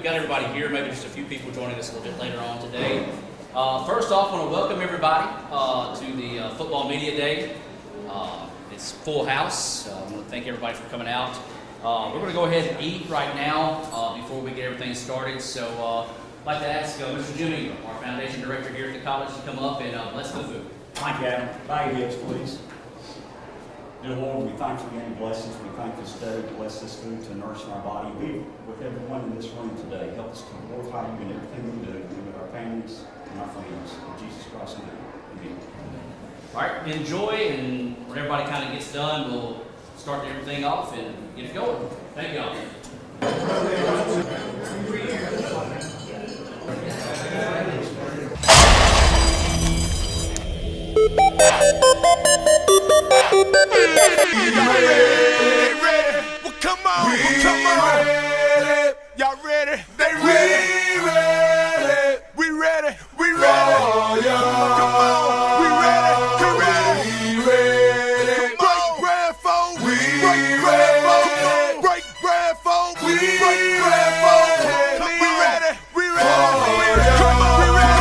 we've got everybody here, maybe just a few people joining us a little bit later on today. First off, I want to welcome everybody to the Football Media Day. It's full house. I want to thank everybody for coming out. We're going to go ahead and eat right now before we get everything started. So I'd like to ask Mr. Jimmy, our Foundation Director here at the college, to come up and bless the food. Thank you, Adam. Bow your heads, please. Dear Lord, we thank you for many blessings. We thank you this day. Bless this food to nourish our body. Be with everyone in this room today. Help us to glorify you in everything we do. Be with our families and our friends. In Jesus Christ's name, amen. All right, enjoy, and when everybody kind of gets done, we'll start everything off and get it going. Thank y'all. They ready? Well, come on, come on. Ready. Y'all ready? They ready. We ready. We ready. Oh, yeah. Come on. We ready. Come ready. Ready. Break bread, folks. Break bread, folks. Break bread, folks. Break bread, folks. We ready. We ready. Come on. We ready.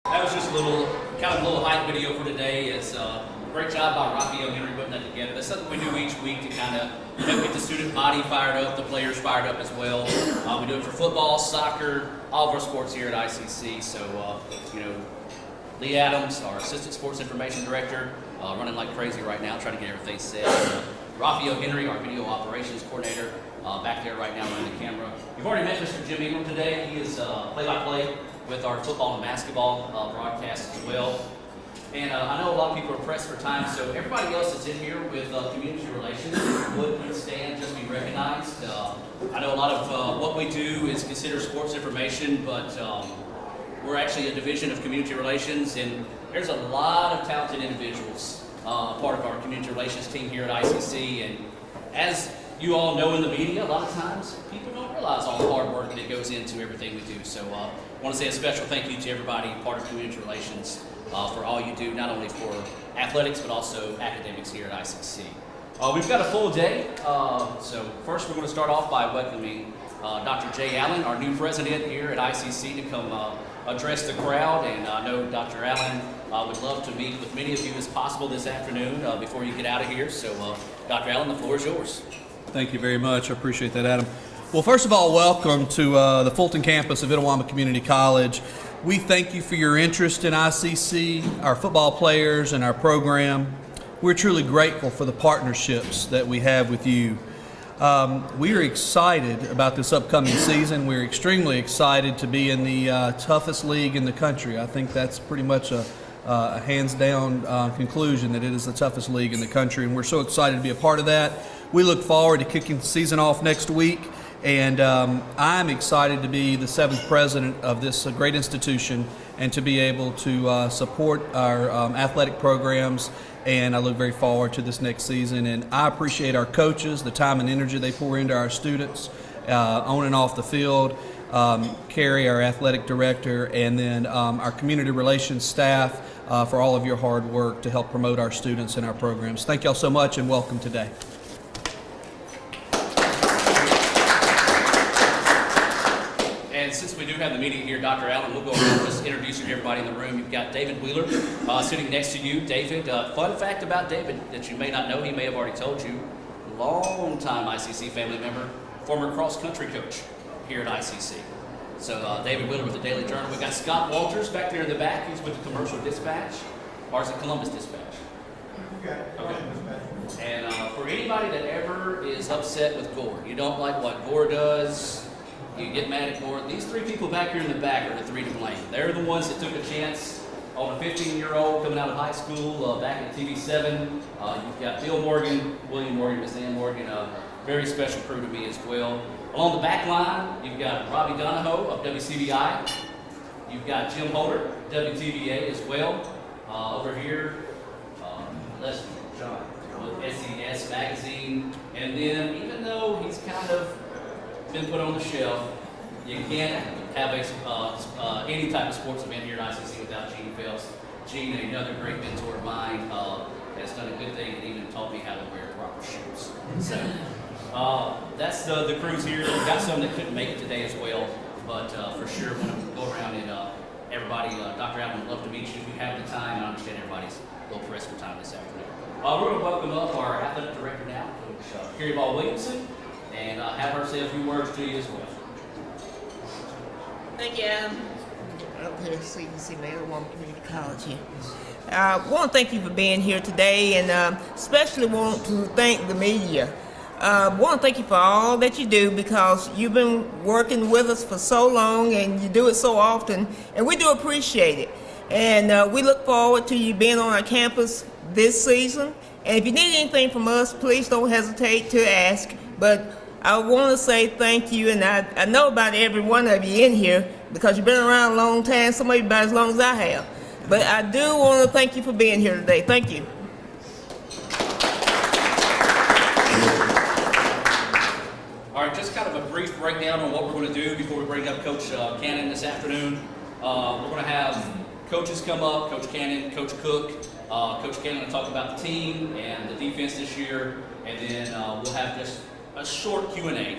That was just a little hype video for today. It's a great job by Raphael Henry putting that together. That's something we do each week to kind of get the student body fired up, the players fired up as well. We do it for football, soccer, all of our sports here at ICC. So, Lee Adams, our Assistant Sports Information Director, running like crazy right now, trying to get everything set. Raphael Henry, our Video Operations Coordinator, back there right now running the camera. You've already met Mr. Jim Ingram today. He is play-by-play with our football and basketball broadcasts as well. And I know a lot of people are pressed for time, so everybody else that's in here with community relations would please stand, just be recognized. I know a lot of what we do is considered sports information, but we're actually a division of community relations, and there's a lot of talented individuals part of our community relations team here at ICC. And as you all know in the media, a lot of times people don't realize all the hard work that goes into everything we do. So I want to say a special thank you to everybody part of community relations for all you do, not only for athletics but also academics here at ICC. We've got a full day, so first we're going to start off by welcoming Dr. Jay Allen, our new president here at ICC, to come address the crowd. And I know Dr. Allen would love to meet with many of you as possible this afternoon before you get out of here. So Dr. Allen, the floor is yours. Thank you very much. I appreciate that, Adam. Well, first of all, welcome to the Fulton campus of Itawamba Community College. We thank you for your interest in ICC, our football players, and our program. We're truly grateful for the partnerships that we have with you. We are excited about this upcoming season. We're extremely excited to be in the toughest league in the country. I think that's pretty much a hands-down conclusion that it is the toughest league in the country, and we're so excited to be a part of that. We look forward to kicking the season off next week, and I'm excited to be the 7th president of this great institution and to be able to support our athletic programs, and I look very forward to this next season. And I appreciate our coaches, the time and energy they pour into our students on and off the field, Carrie, our athletic director, and then our community relations staff for all of your hard work to help promote our students and our programs. Thank y'all so much, and welcome today. And since we do have the meeting here, Dr. Allen, we'll go around and just introduce you to everybody in the room. You've got David Wheeler sitting next to you. David, fun fact about David that you may not know, he may have already told you, long-time ICC family member, former cross-country coach here at ICC. So David Wheeler with the Daily Journal. We've got Scott Walters back there in the back. He's with the Commercial Dispatch. Or is it Columbus Dispatch? Okay. And for anybody that ever is upset with Gore, you don't like what Gore does, you get mad at Gore, these three people back here in the back are the three to blame. They're the ones that took a chance on a 15-year-old coming out of high school back at TV7. You've got Bill Morgan, William Morgan, Miss Ann Morgan, very special crew to me as well. Along the back line, you've got Robbie Donahoe of WCBI. You've got Jim Holder, WTVA as well. Over here, Leslie John with SES Magazine. And then, even though he's kind of been put on the shelf, you can't have any type of sports event here at ICC without Gene Phelps. Gene, another great mentor of mine, has done a good thing and even taught me how to wear proper shoes. So that's the crews here. We've got some that couldn't make it today as well, but for sure when I go around and everybody, Dr. Allen would love to meet you if you have the time. I understand everybody's a little pressed for time this afternoon. We're going to welcome up our athletic director now, Coach Carrie Ball Williamson, and have her say a few words to you as well. Thank you, Adam. Up here, so you can see my Itawamba Community College here. I want to thank you for being here today, and especially want to thank the media. Want to thank you for all that you do, because you've been working with us for so long and you do it so often, and we do appreciate it. And we look forward to you being on our campus this season. And if you need anything from us, please don't hesitate to ask. But I want to say thank you, and I know about every one of you in here because you've been around a long time, some of you about as long as I have. But I do want to thank you for being here today. Thank you. All right, just kind of a brief breakdown on what we're going to do before we bring up Coach Cannon this afternoon. We're going to have coaches come up, Coach Cannon, Coach Cook. Coach Cannon will talk about the team and the defense this year, and then we'll have just a short Q&A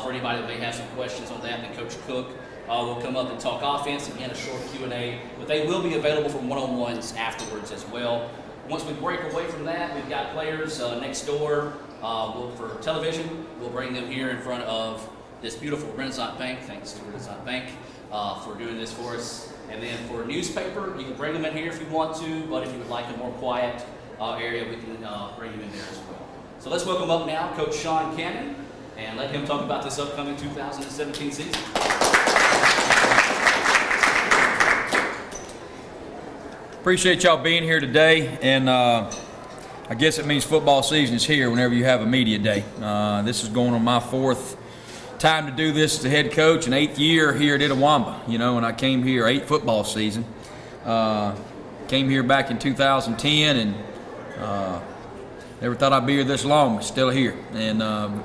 for anybody that may have some questions on that. And Coach Cook will come up and talk offense, again a short Q&A, but they will be available for one-on-ones afterwards as well. Once we break away from that, we've got players next door. For television, we'll bring them here in front of this beautiful Renaissance Bank. Thanks to Renaissance Bank for doing this for us. And then for newspaper, you can bring them in here if you want to, but if you would like a more quiet area, we can bring them in there as well. So let's welcome up now Coach Sean Cannon and let him talk about this upcoming 2017 season. Appreciate y'all being here today, and I guess it means football season is here whenever you have a media day. This is going on my 4th time to do this as a head coach, and 8th year here at Itawamba. You know, when I came here, 8th football season. Came here back in 2010, and never thought I'd be here this long, but still here. And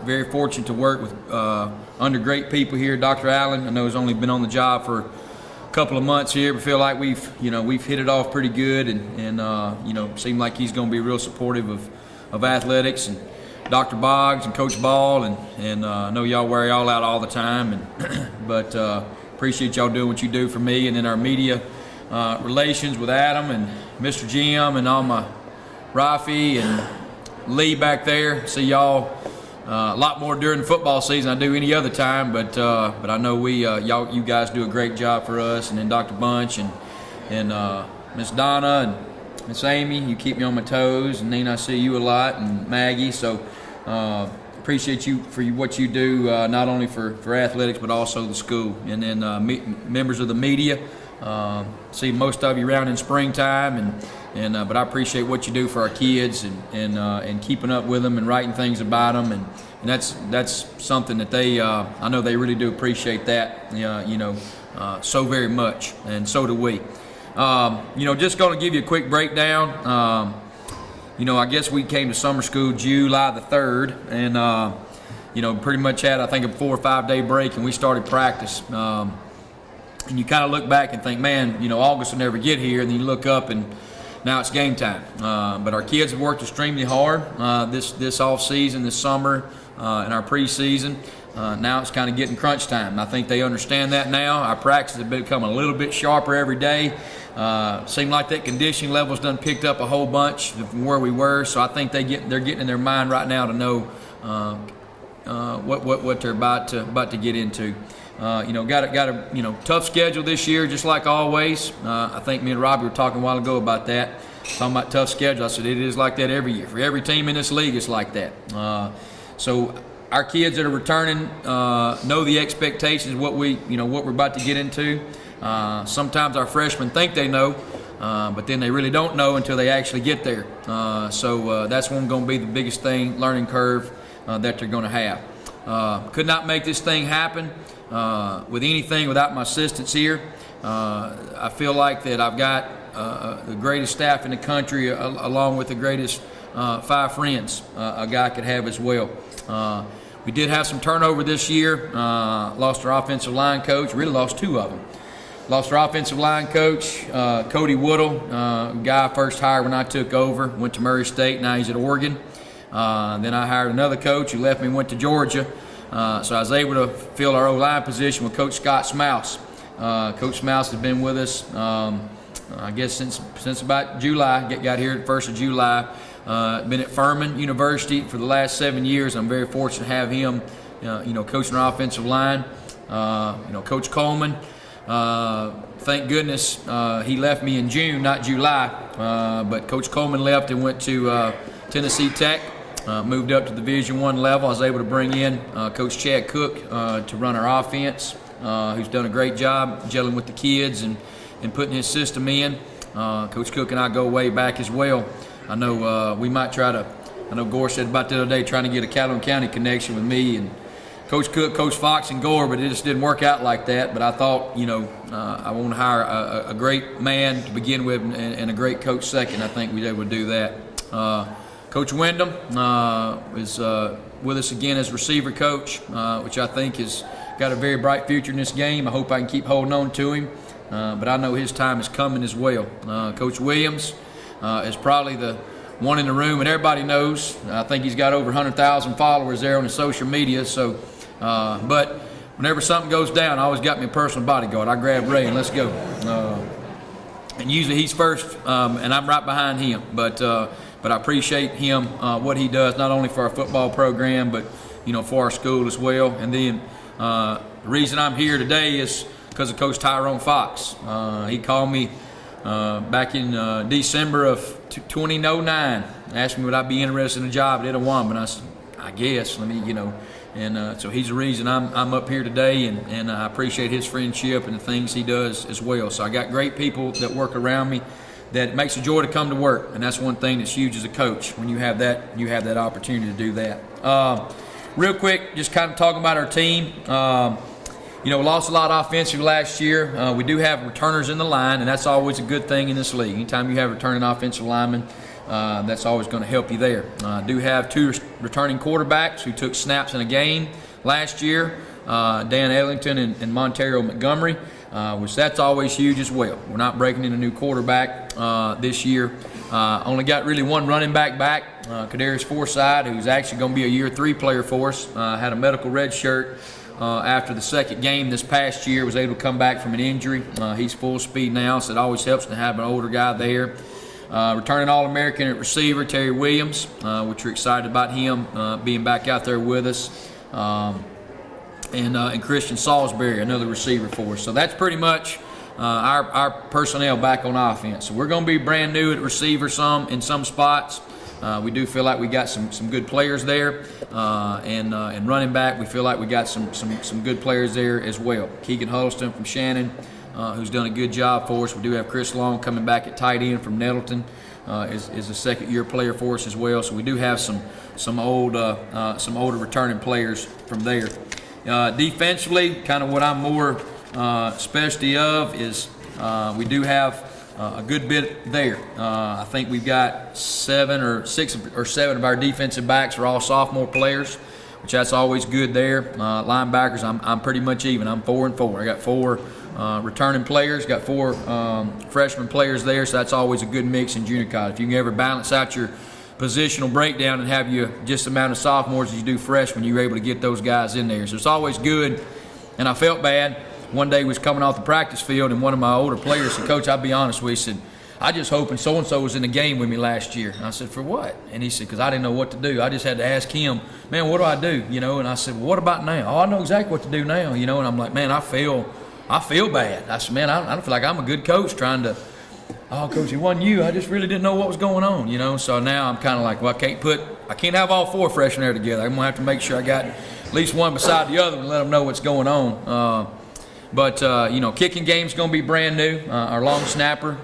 very fortunate to work with under great people here. Dr. Allen, I know has only been on the job for a couple of months here, but feel like we've hit it off pretty good, and seem like he's going to be real supportive of athletics, and Dr. Boggs and Coach Ball, and I know y'all wear y'all out all the time, and but appreciate y'all doing what you do for me, and then our media relations with Adam and Mr. Jim and all my Rafi and Lee back there. See y'all a lot more during the football season than I do any other time, but I know you guys do a great job for us, and then Dr. Bunch and Miss Donna and Miss Amy, you keep me on my toes, and then I see you a lot, and Maggie. So appreciate you for what you do, not only for athletics but also the school, and then members of the media. See most of you around in springtime, but I appreciate what you do for our kids, and keeping up with them and writing things about them, and that's something that they I know they really do appreciate that, so very much, and so do we. Just going to give you a quick breakdown. I guess we came to summer school July the 3rd, and pretty much had, I think, a 4 or 5 day break, and we started practice. And you kind of look back and think, man, August will never get here, and then you look up and now it's game time. But our kids have worked extremely hard this off season, this summer, in our preseason. Now it's kind of getting crunch time, and I think they understand that now. Our practices have become a little bit sharper every day. Seemed like that conditioning level's done picked up a whole bunch from where we were, so I think they're getting in their mind right now to know what they're about to get into. Got a tough schedule this year, just like always. I think me and Robbie were talking a while ago about that, talking about tough schedule. I said it is like that every year. For every team in this league, it's like that. So our kids that are returning know the expectations, what we're about to get into. Sometimes our freshmen think they know, but then they really don't know until they actually get there. So that's one going to be the biggest thing, learning curve that they're going to have. Could not make this thing happen with anything without my assistants here. I feel like that I've got the greatest staff in the country, along with the greatest 5 friends a guy could have as well. We did have some turnover this year. Lost our offensive line coach. Really lost 2 of them. Lost our offensive line coach, Cody Woodle, guy I first hired when I took over. Went to Murray State. Now he's at Oregon. Then I hired another coach who left me and went to Georgia. So I was able to fill our O-line position with Coach Scott Smouse. Coach Smouse has been with us, I guess, since about July. Got here the 1st of July. Been at Furman University for the last 7 years. I'm very fortunate to have him, coaching our offensive line. Coach Coleman. Thank goodness he left me in June, not July. But Coach Coleman left and went to Tennessee Tech. Moved up to the Division I level. I was able to bring in Coach Chad Cook to run our offense, who's done a great job gelling with the kids and putting his system in. Coach Cook and I go way back as well. I know we might try to, I know Gore said about the other day trying to get a Calhoun County connection with me and Coach Cook, Coach Fox, and Gore, but it just didn't work out like that. But I thought, I want to hire a great man to begin with and a great coach second. I think we were able to do that. Coach Wyndham is with us again as receiver coach, which I think has got a very bright future in this game. I hope I can keep holding on to him, but I know his time is coming as well. Coach Williams is probably the one in the room, and everybody knows. I think he's got over 100,000 followers there on his social media. So, but whenever something goes down, I always got me a personal bodyguard. I grab Ray and let's go. And usually he's first, and I'm right behind him. But I appreciate him, what he does, not only for our football program, but for our school as well. And then the reason I'm here today is because of Coach Tyrone Fox. He called me back in December of 2009, asked me would I be interested in a job at Itawamba, and I said, I guess. Let me, and so he's the reason I'm up here today, and I appreciate his friendship and the things he does as well. So I got great people that work around me that it makes a joy to come to work, and that's one thing that's huge as a coach. When you have that opportunity to do that. Real quick, just kind of talking about our team. We lost a lot offensively last year. We do have returners in the line, and that's always a good thing in this league. Anytime you have returning offensive linemen, that's always going to help you there. Do have 2 returning quarterbacks who took snaps in a game last year, Dan Ellington and Monteiro Montgomery, which that's always huge as well. We're not breaking in a new quarterback this year. Only got really 1 running back, Kadarius Forsythe, who's actually going to be a year 3 player for us. Had a medical red shirt after the 2nd game this past year, was able to come back from an injury. He's full speed now, so it always helps to have an older guy there. Returning All-American at receiver, Terry Williams, which we're excited about him being back out there with us. And Christian Salisbury, another receiver for us. So that's pretty much our personnel back on offense. So we're going to be brand new at receiver in some spots. We do feel like we got some good players there, and running back, we feel like we got some good players there as well. Keegan Huddleston from Shannon, who's done a good job for us. We do have Chris Long coming back at tight end from Nettleton, is a 2nd-year player for us as well. So we do have some older returning players from there. Defensively, kind of what I'm more specialty of is we do have a good bit there. I think we've got 7 or 6 or 7 of our defensive backs are all sophomore players, which that's always good there. Linebackers, I'm pretty much even. I'm 4 and 4. I got 4 returning players, got 4 freshman players there, so that's always a good mix in junior college. If you can ever balance out your positional breakdown and have you just the amount of sophomores as you do freshmen, you're able to get those guys in there. So it's always good, and I felt bad. One day we was coming off the practice field, and one of my older players said, Coach, I'll be honest with you, said, I just hoping so-and-so was in the game with me last year. And I said, for what? And he said, because I didn't know what to do. I just had to ask him, man, what do I do? And I said, well, what about now? Oh, I know exactly what to do now. And I'm like, man, I feel bad. I said, man, I don't feel like I'm a good coach trying to, oh, Coach, it wasn't you. I just really didn't know what was going on, So now I'm kind of like, well, I can't have all 4 freshmen there together. I'm going to have to make sure I got at least one beside the other and let them know what's going on. But kicking game's going to be brand new. Our long snapper,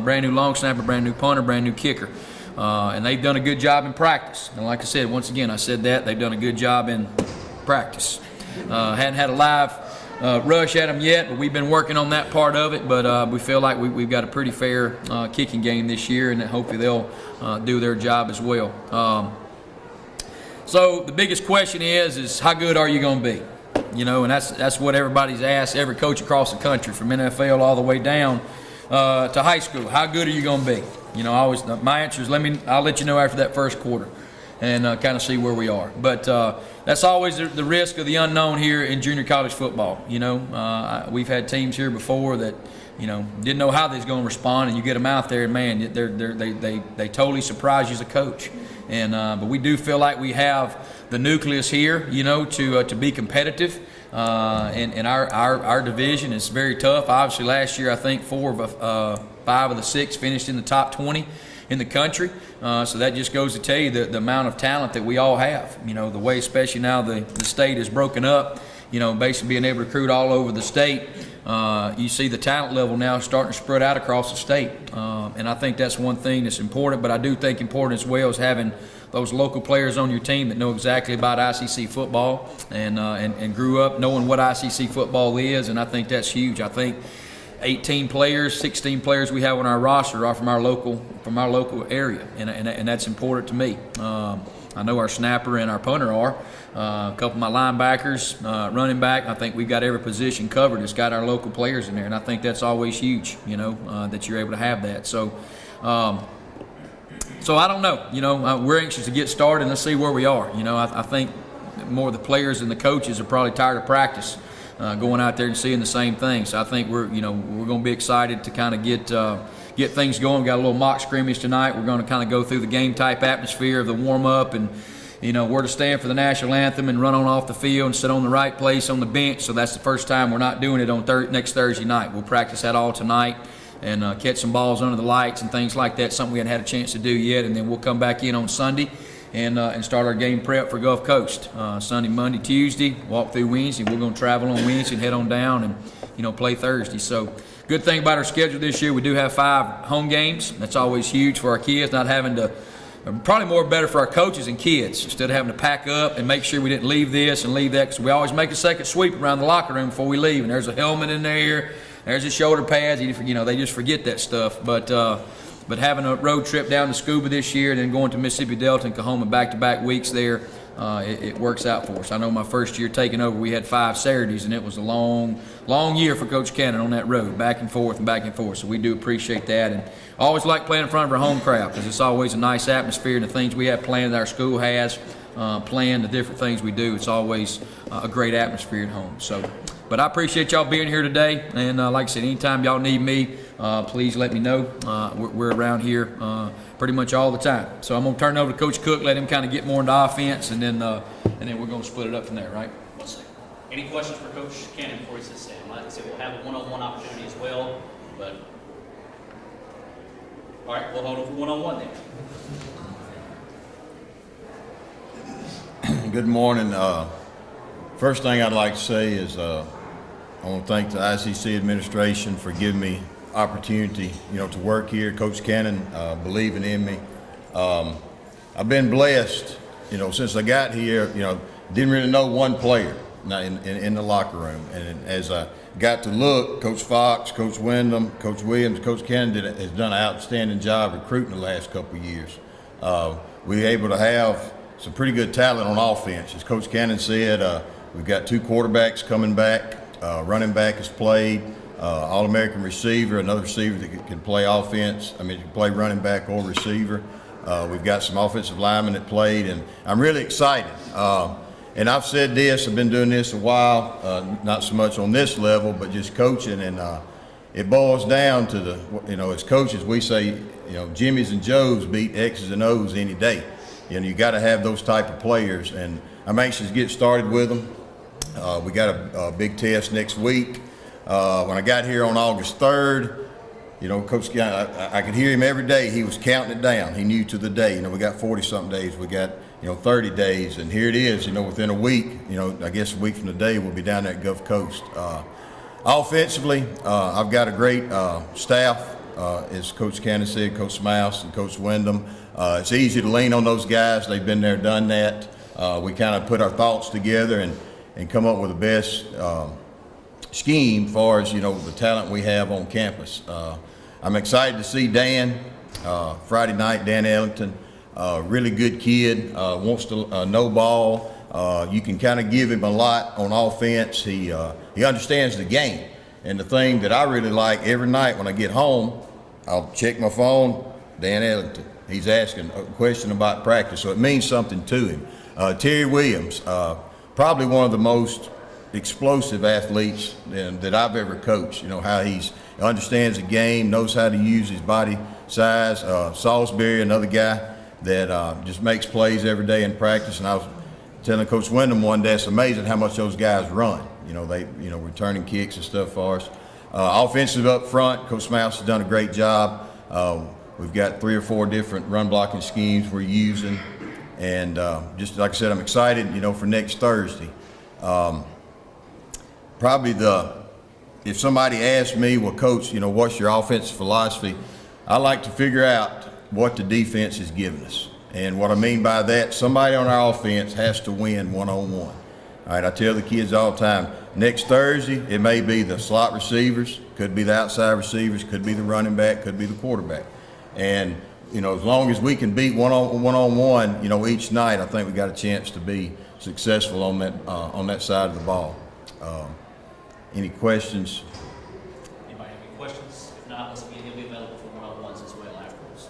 brand new long snapper, brand new punter, brand new kicker. And they've done a good job in practice. And like I said, once again, I said that, they've done a good job in practice. Hadn't had a live rush at them yet, but we've been working on that part of it. But we feel like we've got a pretty fair kicking game this year, and that hopefully they'll do their job as well. So the biggest question is how good are you going to be? You know, and that's what everybody's asked, every coach across the country, from NFL all the way down to high school. How good are you going to be? You know, my answer is I'll let you know after that first quarter, and kind of see where we are. But that's always the risk of the unknown here in junior college football. You know, we've had teams here before that, you know, didn't know how they was going to respond, and you get them out there, and man, they totally surprise you as a coach. And but we do feel like we have the nucleus here, you know, to be competitive. And our division is very tough. Obviously, last year I think 5 of the 6 finished in the top 20 in the country. So that just goes to tell you the amount of talent that we all have. You know, the way, especially now the state is broken up, you know, basically being able to recruit all over the state. You see the talent level now starting to spread out across the state. And I think that's one thing that's important, but I do think important as well is having those local players on your team that know exactly about ICC football and grew up knowing what ICC football is, and I think that's huge. I think 18 players, 16 players we have on our roster are from our local area, and that's important to me. I know our snapper and our punter are. A couple of my linebackers, running back, I think we've got every position covered. It's got our local players in there, and I think that's always huge, you know, that you're able to have that. So I don't know. You know, we're anxious to get started and let's see where we are. You know, I think more of the players and the coaches are probably tired of practice, going out there and seeing the same thing. So I think we're going to be excited to kind of get things going. We got a little mock scrimmage tonight. We're going to kind of go through the game type atmosphere of the warm up and, you know, where to stand for the national anthem and run on off the field and sit on the right place on the bench. So that's the first time we're not doing it on next Thursday night. We'll practice that all tonight and catch some balls under the lights and things like that, something we hadn't had a chance to do yet. And then we'll come back in on Sunday and start our game prep for Gulf Coast. Sunday, Monday, Tuesday, walk through Wednesday. We're going to travel on Wednesday and head on down and, you know, play Thursday. So good thing about our schedule this year, we do have 5 home games. That's always huge for our kids, not having to, probably more better for our coaches and kids, instead of having to pack up and make sure we didn't leave this and leave that, because we always make a second sweep around the locker room before we leave, and there's a helmet in there, there's the shoulder pads, you know, they just forget that stuff. But having a road trip down to Scuba this year and then going to Mississippi Delta and Kahoma back-to-back weeks there, it works out for us. I know my first year taking over, we had 5 Saturdays, and it was a long year for Coach Cannon on that road, back and forth. So we do appreciate that, and I always like playing in front of our home crowd because it's always a nice atmosphere, and the things we have planned that our school has, planned, the different things we do, it's always a great atmosphere at home. So, but I appreciate y'all being here today, and like I said, anytime y'all need me, please let me know. We're around here pretty much all the time. So I'm going to turn it over to Coach Cook, let him kind of get more into offense, and then we're going to split it up from there, right? One second. Any questions for Coach Cannon before he sits down? Like I said, we'll have a one-on-one opportunity as well, but all right, we'll hold it for one-on-one then. Good morning. First thing I'd like to say is I want to thank the ICC administration for giving me opportunity, you know, to work here. Coach Cannon believing in me. I've been blessed, you know, since I got here. You know, didn't really know one player in the locker room, and as I got to look, Coach Fox, Coach Wyndham, Coach Williams, Coach Cannon has done an outstanding job recruiting the last couple of years. We were able to have some pretty good talent on offense. As Coach Cannon said, we've got 2 quarterbacks coming back. Running back has played. All-American receiver, another receiver that can play offense. I mean, can play running back or receiver. We've got some offensive linemen that played, and I'm really excited. And I've said this, I've been doing this a while, not so much on this level, but just coaching, and it boils down to the, you know, as coaches, we say, you know, Jimmys and Joes beat X's and O's any day. You know, you got to have those type of players, and I'm anxious to get started with them. We got a big test next week. When I got here on August 3rd, you know, Coach, I could hear him every day. He was counting it down. He knew to the day. You know, we got 40-something days. We got, you know, 30 days, and here it is. You know, within a week. You know, I guess a week from today, we'll be down there at Gulf Coast. Offensively, I've got a great staff. as Coach Cannon said, Coach Mouse and Coach Wyndham. It's easy to lean on those guys. They've been there, done that. We kind of put our thoughts together and come up with the best scheme as far as, the talent we have on campus. I'm excited to see Dan Friday night, Dan Ellington. Really good kid, wants to know ball. You can kind of give him a lot on offense. He understands the game. And the thing that I really like, every night when I get home, I'll check my phone, Dan Ellington. He's asking a question about practice, so it means something to him. Terry Williams, probably one of the most explosive athletes that I've ever coached. How he understands the game, knows how to use his body size. Salisbury, another guy that just makes plays every day in practice. And I was telling Coach Wyndham one day, it's amazing how much those guys run. They returning kicks and stuff for us. Offensive up front, Coach Mouse has done a great job. We've got 3 or 4 different run blocking schemes we're using. And just like I said, I'm excited, for next Thursday. Probably if somebody asked me, well, Coach, what's your offensive philosophy? I like to figure out what the defense is giving us. And what I mean by that, somebody on our offense has to win one-on-one. All right, I tell the kids all the time, next Thursday, it may be the slot receivers, could be the outside receivers, could be the running back, could be the quarterback. And, as long as we can beat one-on-one, each night, I think we got a chance to be successful on that side of the ball. Any questions? Anybody have any questions? If not, once again, he'll be available for one-on-ones as well afterwards.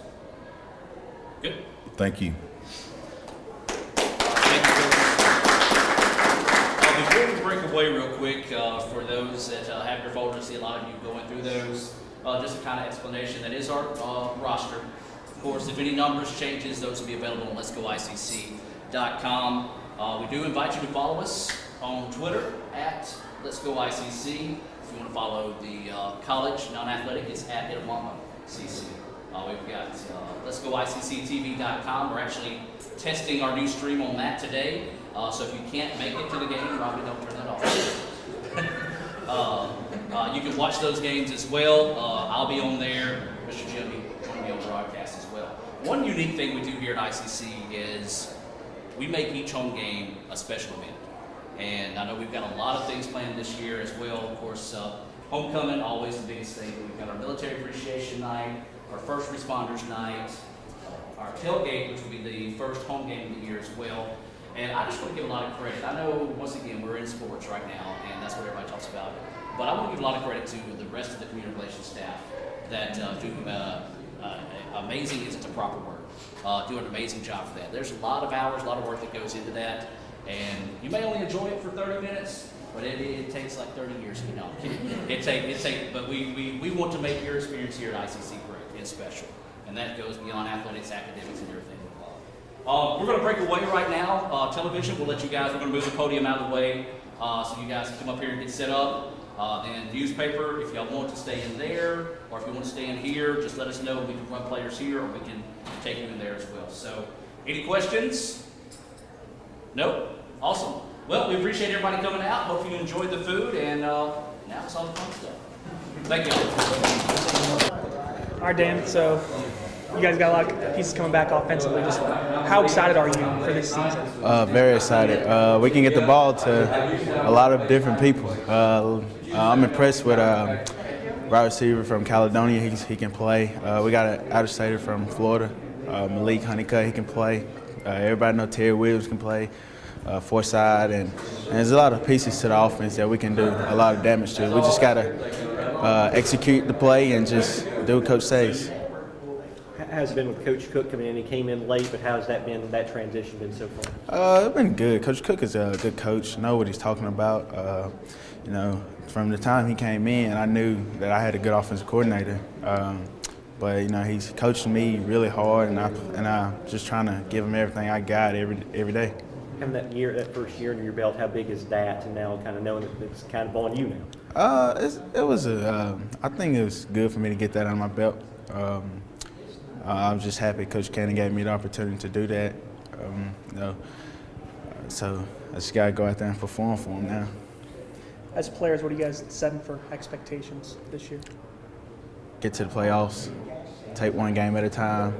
Good. Thank you. Thank you, Coach. Before we break away real quick, for those that have your folders, see a lot of you going through those, just a kind of explanation. That is our roster. Of course, if any numbers changes, those will be available on letsgoicc.com. We do invite you to follow us on Twitter at Let's Go ICC. If you want to follow the college non-athletic, it's at Itawamba CC. We've got letsgoicctv.com. We're actually testing our new stream on that today. So if you can't make it to the game, probably don't turn that off. You can watch those games as well. I'll be on there. Mr. Jim will be on broadcast as well. One unique thing we do here at ICC is we make each home game a special event. And I know we've got a lot of things planned this year as well. Of course, homecoming, always the biggest thing. We've got our military appreciation night, our first responders night, our tailgate, which will be the first home game of the year as well. And I just want to give a lot of credit. I know, once again, we're in sports right now, and that's what everybody talks about. But I want to give a lot of credit to the rest of the community relations staff that do amazing isn't the proper word. Do an amazing job for that. There's a lot of hours, a lot of work that goes into that. And you may only enjoy it for 30 minutes, but it takes like 30 years, but we want to make your experience here at ICC great and special. And that goes beyond athletics, academics, and everything involved. We're going to break away right now. Television, we're going to move the podium out of the way so you guys can come up here and get set up. And newspaper, if y'all want to stay in there, or if you want to stay in here, just let us know. We can run players here, or we can take you in there as well. So, any questions? Nope? Awesome. Well, we appreciate everybody coming out. Hope you enjoyed the food, and now it's all the fun stuff. Thank you. All right, Dan, so you guys got a lot of pieces coming back offensively. Just how excited are you for this season? Very excited. We can get the ball to a lot of different people. I'm impressed with wide receiver from Caledonia. He can play. We got an out-of-stater from Florida, Malik Honeycutt. He can play. Everybody know Terry Williams can play. Forsyth, and there's a lot of pieces to the offense that we can do a lot of damage to. We just got to execute the play and just do what Coach says. How's it been with Coach Cook coming in? He came in late, but how's that transition been so far? It's been good. Coach Cook is a good coach. Know what he's talking about. From the time he came in, I knew that I had a good offensive coordinator. But he's coaching me really hard, and I'm just trying to give him everything I got every day. Having that first year under your belt, how big is that? And now kind of knowing that it's kind of on you now. I think it was good for me to get that on my belt. I'm just happy Coach Cannon gave me the opportunity to do that. So I just got to go out there and perform for him now. As players, what are you guys setting for expectations this year? get to the playoffs, take one game at a time,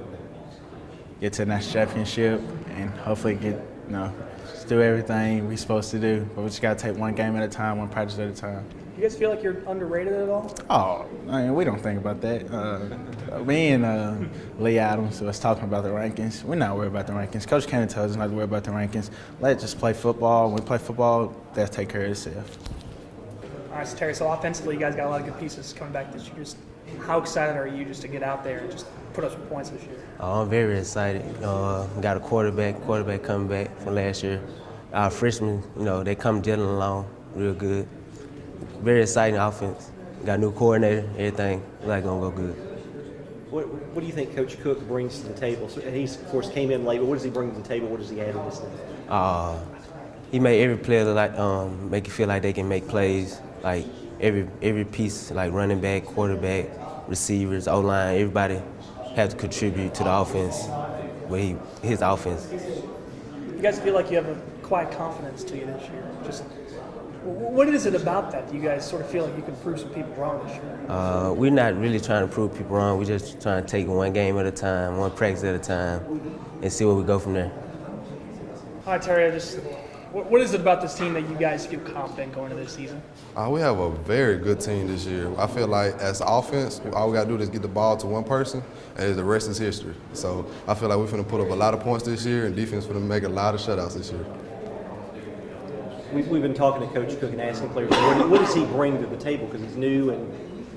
get to the national championship, and hopefully just do everything we're supposed to do. But we just got to take one game at a time, one practice at a time. Do you guys feel like you're underrated at all? Oh, I mean, we don't think about that. Me and Lee Adams was talking about the rankings. We're not worried about the rankings. Coach Cannon tells us not to worry about the rankings. Let's just play football. When we play football, that'll take care of itself. All right, so Terry, so offensively, you guys got a lot of good pieces coming back this year. Just how excited are you just to get out there and just put up some points this year? I'm very excited. We got a quarterback coming back from last year. Our freshmen, they come gelling along real good. Very exciting offense. Got a new coordinator, everything. Like gonna go good. What do you think Coach Cook brings to the table? So he's, of course, came in late, but what does he bring to the table? What does he add to this thing? He made every player make it feel like they can make plays. Like every piece, like running back, quarterback, receivers, O-line, everybody have to contribute to the offense. His offense. You guys feel like you have a quiet confidence to you this year. Just what is it about that you guys sort of feel like you can prove some people wrong this year? We're not really trying to prove people wrong. We're just trying to take it one game at a time, one practice at a time, and see where we go from there. All right, Terry, what is it about this team that you guys feel confident going into this season? We have a very good team this year. I feel like as offense, all we got to do is get the ball to one person, and the rest is history. So I feel like we're going to put up a lot of points this year, and defense going to make a lot of shutouts this year. We've been talking to Coach Cook and asking players, what does he bring to the table? Because he's new, and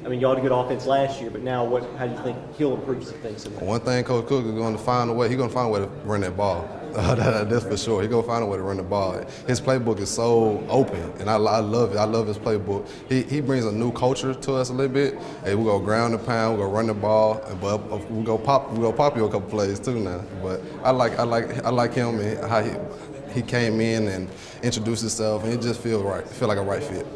I mean, y'all had a good offense last year, but now how do you think he'll improve some things? One thing Coach Cook is going to find a way. He's going to find a way to run that ball. That's for sure. He's going to find a way to run the ball. His playbook is so open, and I love it. I love his playbook. He brings a new culture to us a little bit. Hey, we're going to ground the pound, we're going to run the ball, but we're going to pop you a couple plays too now. But I like him and how he came in and introduced himself, and it just feel like a right fit.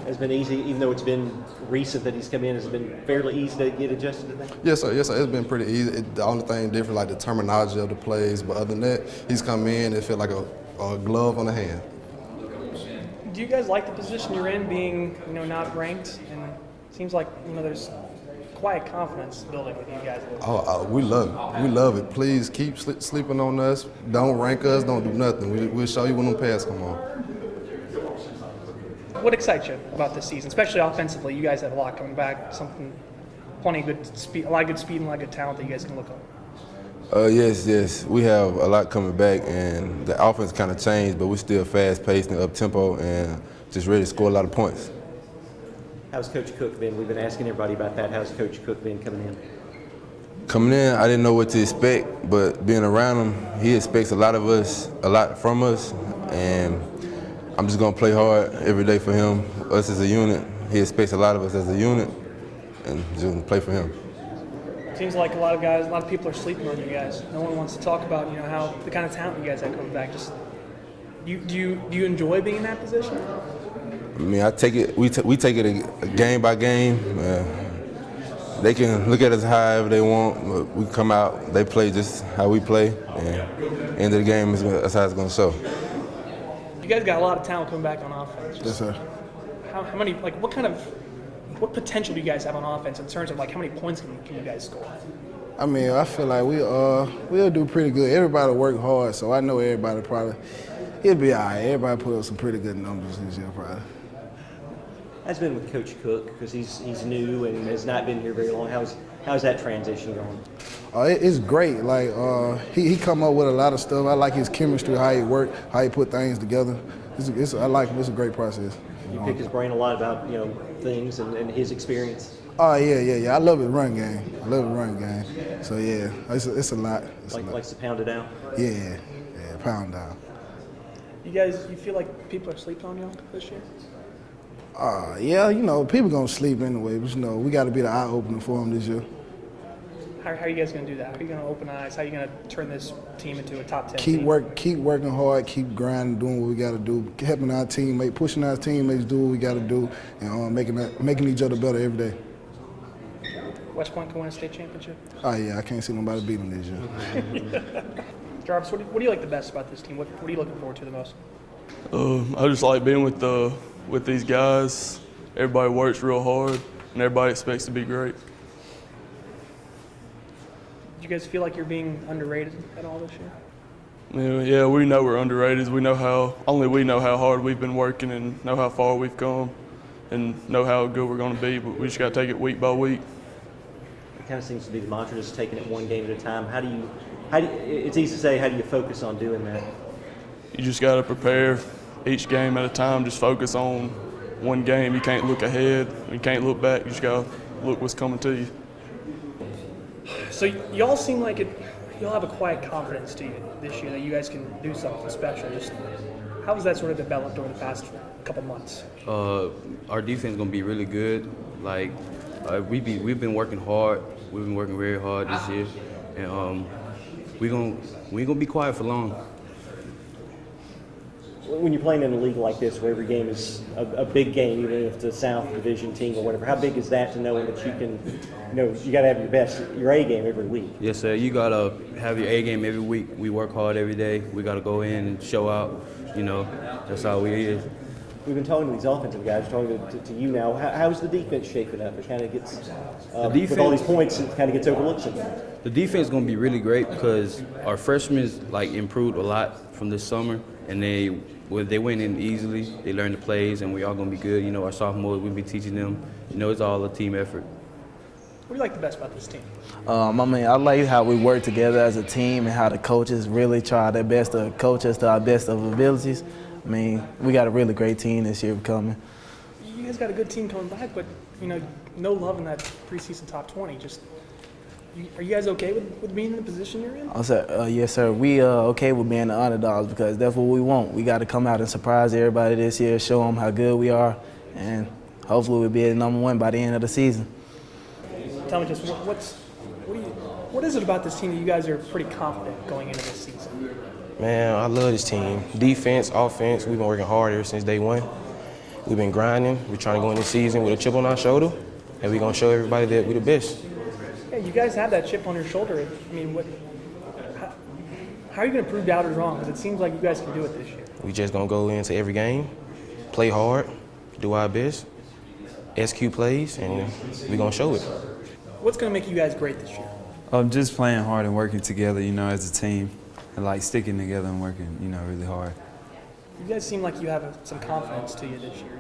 Has been easy, even though it's been recent that he's come in, has it been fairly easy to get adjusted to that? Yes, sir. It's been pretty easy. The only thing different, like the terminology of the plays, but other than that, he's come in, it felt like a glove on the hand. Do you guys like the position you're in, being not ranked? And it seems like there's quiet confidence building with you guys. We love it. We love it. Please keep sleeping on us. Don't rank us. Don't do nothing. We'll show you when them pads come on. What excites you about this season, especially offensively? You guys have a lot coming back, plenty of good speed, a lot of good speed and a lot of good talent that you guys can look on. Yes. We have a lot coming back, and the offense kind of changed, but we're still fast-paced and up-tempo and just ready to score a lot of points. How's Coach Cook been? We've been asking everybody about that. How's Coach Cook been coming in? Coming in, I didn't know what to expect, but being around him, he expects a lot from us, and I'm just going to play hard every day for him, us as a unit. He expects a lot of us as a unit, and just play for him. Seems like a lot of people are sleeping on you guys. No one wants to talk about how the kind of talent you guys have coming back. Just do you enjoy being in that position? I mean, I take it. We take it a game by game. They can look at us however they want, but we come out. They play just how we play, and end of the game that's how it's going to show. You guys got a lot of talent coming back on offense. Yes, sir. How many? What potential do you guys have on offense in terms of how many points can you guys score? I mean, I feel like we'll do pretty good. Everybody work hard, so I know everybody it'll be all right. Everybody put up some pretty good numbers this year, probably. How's it been with Coach Cook? Because he's new and has not been here very long. How's that transition going? It's great. Like he come up with a lot of stuff. I like his chemistry, how he work, how he put things together. I like him. It's a great process. You pick his brain a lot about things and his experience. Oh yeah. I love his run game. So yeah, it's a lot. Likes to pound it out. Yeah, pound down. You feel like people are sleeping on you this year? Yeah, people gonna sleep anyway, but we got to be the eye opener for them this year. How are you guys gonna do that? How are you gonna open eyes? How are you gonna turn this team into a top 10 keep team? Keep working hard, keep grinding, doing what we got to do, helping our teammates, pushing our teammates, do what we got to do, and making each other better every day. West Point can win a state championship? Oh yeah, I can't see nobody beat them this year. Jarvis, what do you like the best about this team? What are you looking forward to the most? I just like being with these guys. Everybody works real hard, and everybody expects to be great. you guys feel like you're being underrated at all this year? Yeah, we know we're underrated. We know how hard we've been working and know how far we've come and know how good we're going to be, but we just got to take it week by week. It kind of seems to be the mantra, just taking it one game at a time. It's easy to say, how do you focus on doing that? You just got to prepare each game at a time, just focus on one game. You can't look ahead, you can't look back, you just got to look what's coming to you. So y'all seem like y'all have a quiet confidence to you this year that you guys can do something special. Just how has that sort of developed over the past couple months? Our defense is gonna be really good. Like we've been working hard. We've been working very hard this year, and we ain't gonna be quiet for long. When you're playing in a league like this, where every game is a big game, even if it's a South Division team or whatever, how big is that to knowing that you can, you got to have your A game every week? Yes, sir. You gotta have your A game every week. We work hard every day. We gotta go in and show out. That's how we is. We've been talking to these offensive guys, talking to you now. How's the defense shaping up? It kind of gets, with all these points, it kind of gets overlooked sometimes. The defense is gonna be really great because our freshmen improved a lot from this summer, and they went in easily. They learned the plays, and we all gonna be good. Our sophomores, we'll be teaching them. It's all a team effort. What do you like the best about this team? I like how we work together as a team and how the coaches really try their best to coach us to our best of abilities. We got a really great team this year coming. You guys got a good team coming back, but no love in that preseason top 20. Are you guys okay with being in the position you're in? Yes, sir. We are okay with being the underdogs because that's what we want. We got to come out and surprise everybody this year, show them how good we are, and hopefully we'll be at number one by the end of the season. Tell me just what is it about this team that you guys are pretty confident going into this season? Man, I love this team. Defense, offense, we've been working hard ever since day one. We've been grinding. We're trying to go into the season with a chip on our shoulder, and we're going to show everybody that we're the best. Yeah, you guys have that chip on your shoulder. How are you going to prove doubters wrong? Because it seems like you guys can do it this year. We just going to go into every game, play hard, do our best, execute plays, and we're going to show it. What's going to make you guys great this year? Just playing hard and working together, as a team, and sticking together and working, really hard. You guys seem like you have some confidence to you this year.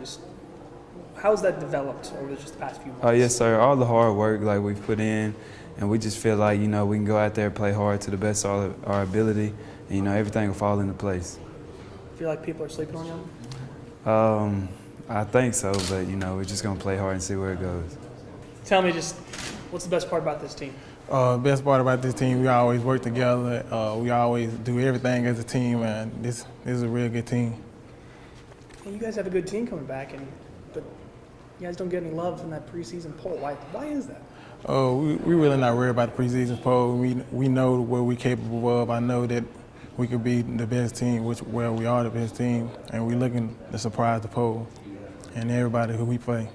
How's that developed over just the past few months? Yes, sir. All the hard work we've put in, and we just feel like we can go out there and play hard to the best of our ability, and everything will fall into place. Feel like people are sleeping on you? I think so, but we're just gonna play hard and see where it goes. Tell me what's the best part about this team? Best part about this team, we always work together. We always do everything as a team, and this is a real good team. Hey, you guys have a good team coming back, but you guys don't get any love in that preseason poll. Why is that? We really not worried about the preseason poll. We know what we're capable of. I know that we could be the best team, we are the best team, and we're looking to surprise the poll and everybody who we play.